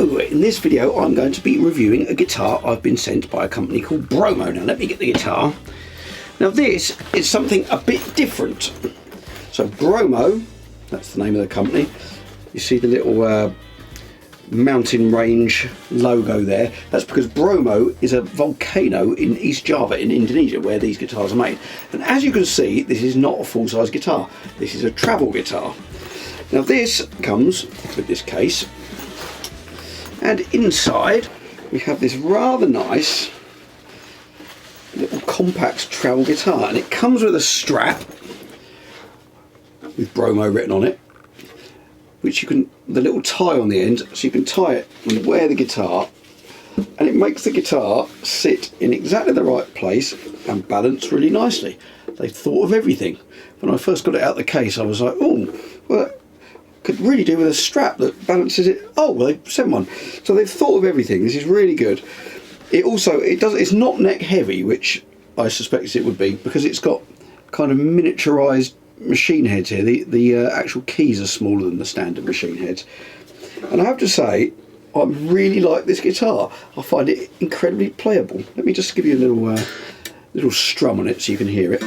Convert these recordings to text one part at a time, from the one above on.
So in this video I'm going to be reviewing a guitar I've been sent by a company called Bromo. Now let me get the guitar. Now this is something a bit different. So Bromo, that's the name of the company. You see the little mountain range logo there. That's because Bromo is a volcano in East Java in Indonesia where these guitars are made. And as you can see, this is not a full-size guitar. This is a travel guitar. Now this comes with this case, and inside we have this rather nice little compact travel guitar, and it comes with a strap with Bromo written on it, which you can, the little tie on the end, so you can tie it and wear the guitar, and it makes the guitar sit in exactly the right place and balance really nicely. They've thought of everything. When I first got it out of the case, I was like, oh, well, could really do with a strap that balances it. Oh, well, they sent one. So they've thought of everything. This is really good. It also, it's not neck heavy, which I suspected it would be, because it's got kind of miniaturized machine heads here. The actual keys are smaller than the standard machine heads. And I have to say, I really like this guitar. I find it incredibly playable. Let me just give you a little strum on it so you can hear it.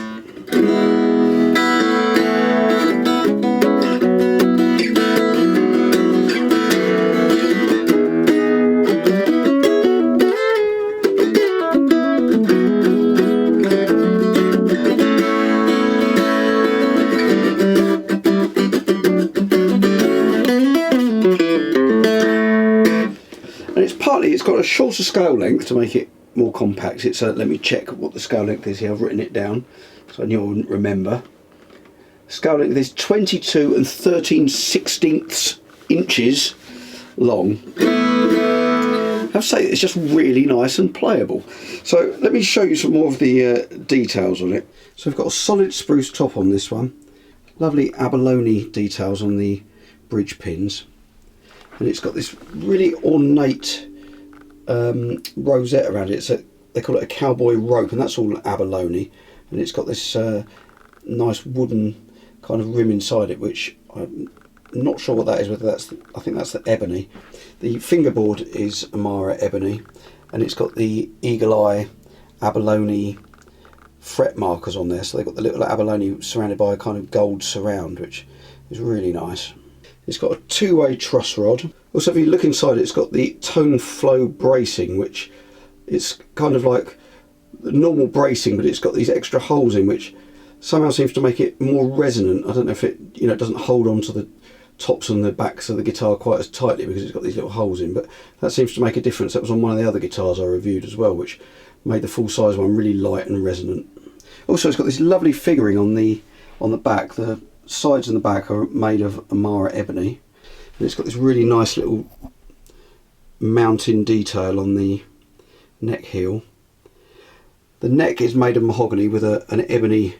It's got a shorter scale length to make it more compact. It's let me check what the scale length is here. I've written it down so I knew I wouldn't remember. Scale length is 22 and 13/16 inches long. I have to say it's just really nice and playable. So let me show you some more of the details on it. So we've got a solid spruce top on this one. Lovely abalone details on the bridge pins. And it's got this really ornate rosette around it. So they call it a cowboy rope, and that's all abalone. And it's got this nice wooden kind of rim inside it, which I'm not sure what that is. Whether that's I think that's the ebony. The fingerboard is Amara ebony, and it's got the eagle eye abalone fret markers on there. So they've got the little abalone surrounded by a kind of gold surround, which is really nice. It's got a two-way truss rod. Also, if you look inside, it's got the ToneFlow bracing, which it's kind of like the normal bracing, but it's got these extra holes in, which somehow seems to make it more resonant. I don't know if it, it doesn't hold on to the tops and the backs of the guitar quite as tightly because it's got these little holes in, but that seems to make a difference. That was on one of the other guitars I reviewed as well, which made the full-size one really light and resonant. Also, it's got this lovely figuring on the back. The sides and the back are made of Amara ebony, and it's got this really nice little mountain detail on the neck heel. The neck is made of mahogany with an ebony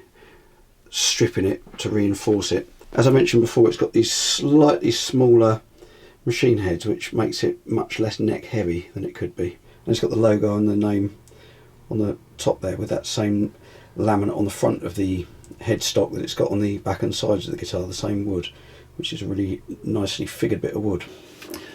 strip in it to reinforce it. As I mentioned before, it's got these slightly smaller machine heads, which makes it much less neck heavy than it could be. And it's got the logo and the name on the top there with that same laminate on the front of the headstock that it's got on the back and sides of the guitar, the same wood, which is a really nicely figured bit of wood.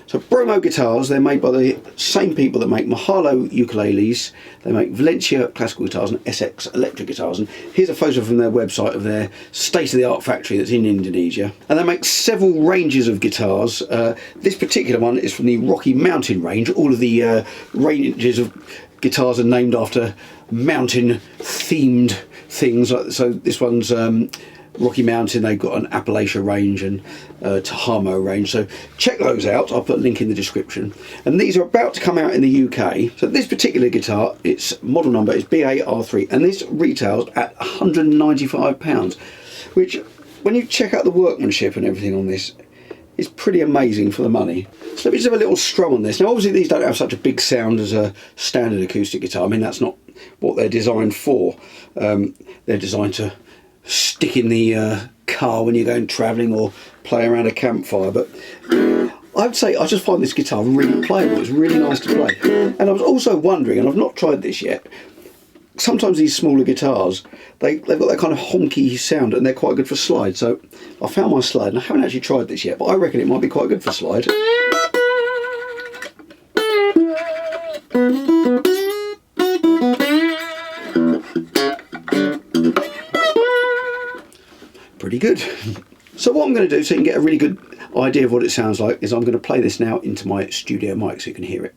So Bromo guitars, they're made by the same people that make Mahalo ukuleles, they make Valencia classical guitars and SX electric guitars. And here's a photo from their website of their state-of-the-art factory that's in Indonesia. And they make several ranges of guitars. This particular one is from the Rocky Mountain range. All of the ranges of guitars are named after mountain-themed things. So this one's Rocky Mountain, they've got an Appalachia range and Tahamo range, so check those out. I'll put a link in the description. And these are about to come out in the UK. So this particular guitar, its model number is BAR3, and this retails at £195, which when you check out the workmanship and everything on this, is pretty amazing for the money. So let me just have a little strum on this. Now obviously these don't have such a big sound as a standard acoustic guitar. I mean, that's not what they're designed for. They're designed to stick in the car when you're going travelling or play around a campfire, but I'd say I just find this guitar really playable. It's really nice to play. And I was also wondering, and I've not tried this yet, sometimes these smaller guitars, they've got that kind of honky sound and they're quite good for slide. So I found my slide, and I haven't actually tried this yet, but I reckon it might be quite good for slide. pretty good. So what I'm going to do, so you can get a really good idea of what it sounds like, is I'm going to play this now into my studio mic so you can hear it.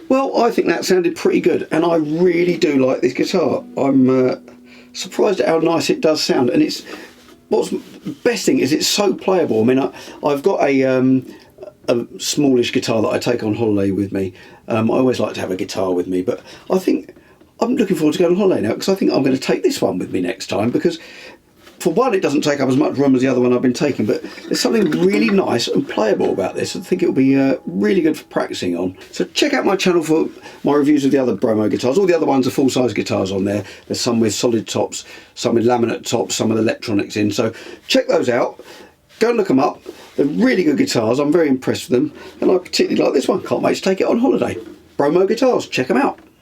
Well, I think that sounded pretty good, and I really do like this guitar. I'm surprised at how nice it does sound, and it's what's best thing is it's so playable. I mean, I've got a smallish guitar that I take on holiday with me. I always like to have a guitar with me, but I think I'm looking forward to going on holiday now, because I think I'm going to take this one with me next time, because for one, it doesn't take up as much room as the other one I've been taking, but there's something really nice and playable about this. I think it'll be really good for practicing on. So check out my channel for my reviews of the other Bromo guitars. All the other ones are full-size guitars on there. There's some with solid tops, some with laminate tops, some with electronics in. So check those out. Go and look them up. They're really good guitars. I'm very impressed with them, and I particularly like this one. Can't wait to take it on holiday. Bromo guitars, check them out.